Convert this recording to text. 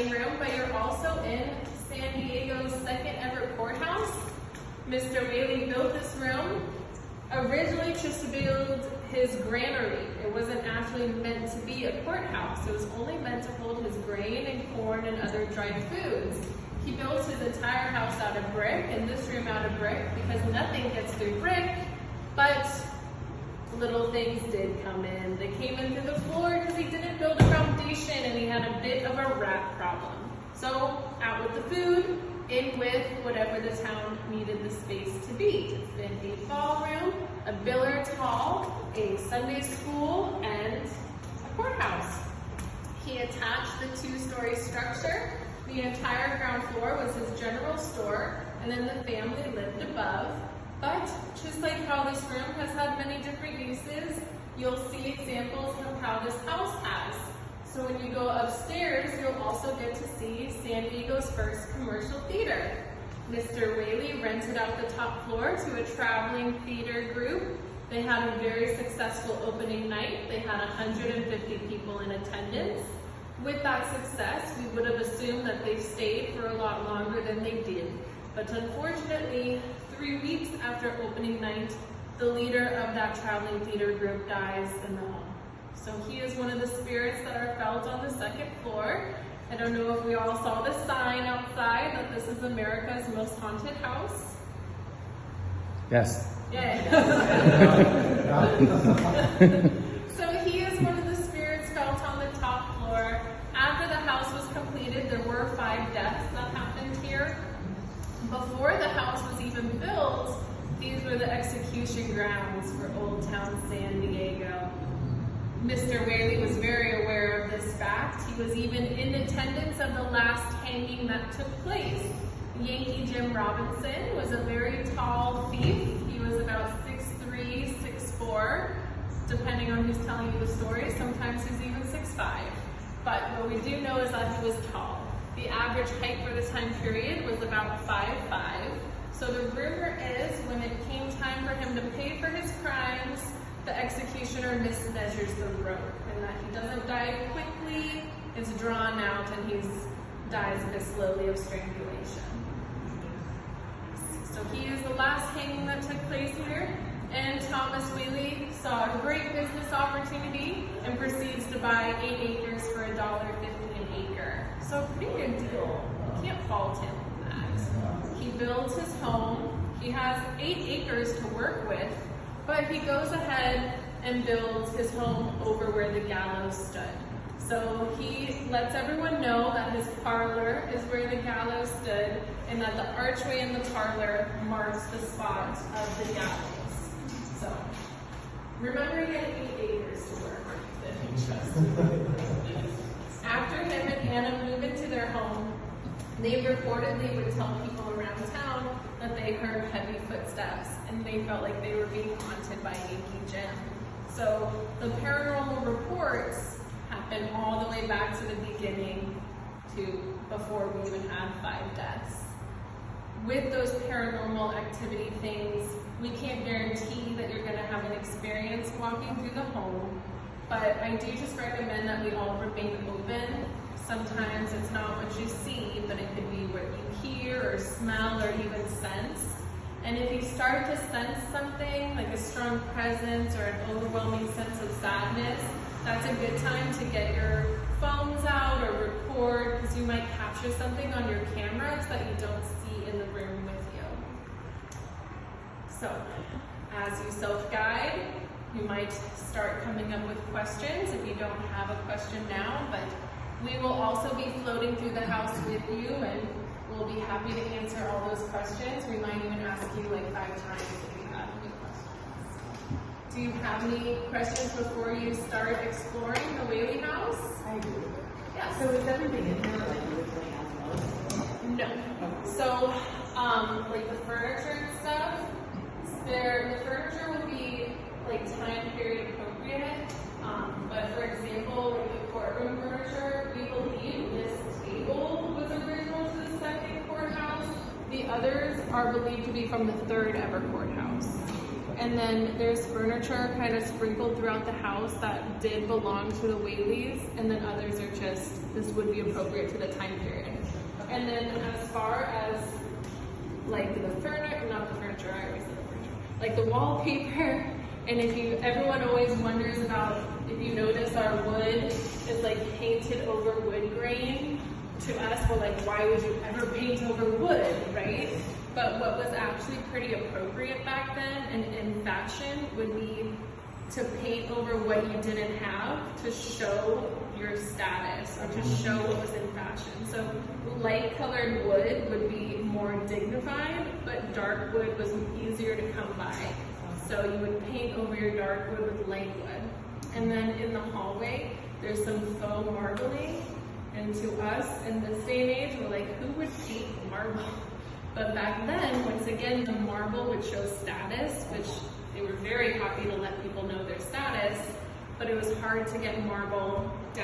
dining room, but you're also in San Diego's second ever courthouse. Mr. Whaley built this room originally just to build his granary. It wasn't actually meant to be a courthouse. It was only meant to hold his grain and corn and other dried foods. He built his entire house out of brick and this room out of brick because nothing gets through brick, but little things did come in. They came in through the floor because he didn't build a foundation and he had a bit of a rat problem. So out with the food, in with whatever the town needed the space to be. It's been a ballroom, a billiards hall, a Sunday school, and a courthouse. He attached the two-story structure. The entire ground floor was his general store, and then the family lived above. But just like how this room has had many different uses, you'll see examples of how this house has. So when you go upstairs, you'll also get to see San Diego's first commercial theater. Mr. Whaley rented out the top floor to a traveling theater group. They had a very successful opening night. They had 150 people in attendance. With that success, we would have assumed that they stayed for a lot longer than they did. But unfortunately, 3 weeks after opening night, the leader of that traveling theater group dies in the home. So he is one of the spirits that are felt on the second floor. I don't know if we all saw the sign outside that this is America's most haunted house. Yes. Yay. So he is one of the spirits felt on the top floor. After the house was completed, there were 5 deaths that happened here. Before the house was even built, these were the execution grounds for Old Town San Diego. Mr. Whaley was very aware of this fact. He was even in attendance of the last hanging that took place. Yankee Jim Robinson was a very tall thief. He was about 6'3", 6'4", depending on who's telling you the story. Sometimes he's even 6'5". But what we do know is that he was tall. The average height for the time period was about 5'5". So the rumor is when it came time for him to pay for his crimes, the executioner mismeasures the rope, and that he doesn't die quickly, it's drawn out, and he dies a bit slowly of strangulation. So he is the last hanging that took place here, and Thomas Whaley saw a great business opportunity and proceeds to buy 8 acres for $1.50 an acre. So pretty good deal. You can't fault him on that. He builds his home. He has 8 acres to work with, but he goes ahead and builds his home over where the gallows stood. So he lets everyone know that his parlor is where the gallows stood and that the archway in the parlor marks the spot of the gallows. So remember, he had 8 acres to work with. After him and Anna move into their home, they reportedly would tell people around town that they heard heavy footsteps and they felt like they were being haunted by Yankee Jim. So the paranormal reports happen all the way back to the beginning, to before we even had 5 deaths. With those paranormal activity things, we can't guarantee that you're going to have an experience walking through the home, but I do just recommend that we all remain open. Sometimes it's not what you see, but it could be what you hear or smell or even sense. And if you start to sense something like a strong presence or an overwhelming sense of sadness, that's a good time to get your phones out or record, because you might capture something on your cameras that you don't see in the room with you. So as you self-guide, you might start coming up with questions if you don't have a question now, but we will also be floating through the house with you, and we'll be happy to answer all those questions. We might even ask you like 5 times if you have any questions. Do you have any questions before you start exploring the Whaley House? I do. Yeah. So is everything in here like originally as No. So, like the furniture and stuff, the furniture will be like time period appropriate. But for example, like the courtroom furniture, we believe this table was original to the second courthouse. The others are believed to be from the 3rd ever courthouse. And then there's furniture kind of sprinkled throughout the house that did belong to the Whaleys, and then others are just, this would be appropriate to the time period. And then as far as like the furniture, not the furniture, I always said the furniture, like the wallpaper, and everyone always wonders about, if you notice our wood is like painted over wood grain. To us, we're like, why would you ever paint over wood, right? But what was actually pretty appropriate back then and in fashion would be to paint over what you didn't have to show your status or to show what was in fashion. So light colored wood would be more dignified, but dark wood was easier to come by. So you would paint over your dark wood with light wood. And then in the hallway, there's some faux marbling. And to us, in this day and age, we're like, who would paint marble? But back then, once again, the marble would show status, which they were very happy to let people know their status, but it was hard to get marble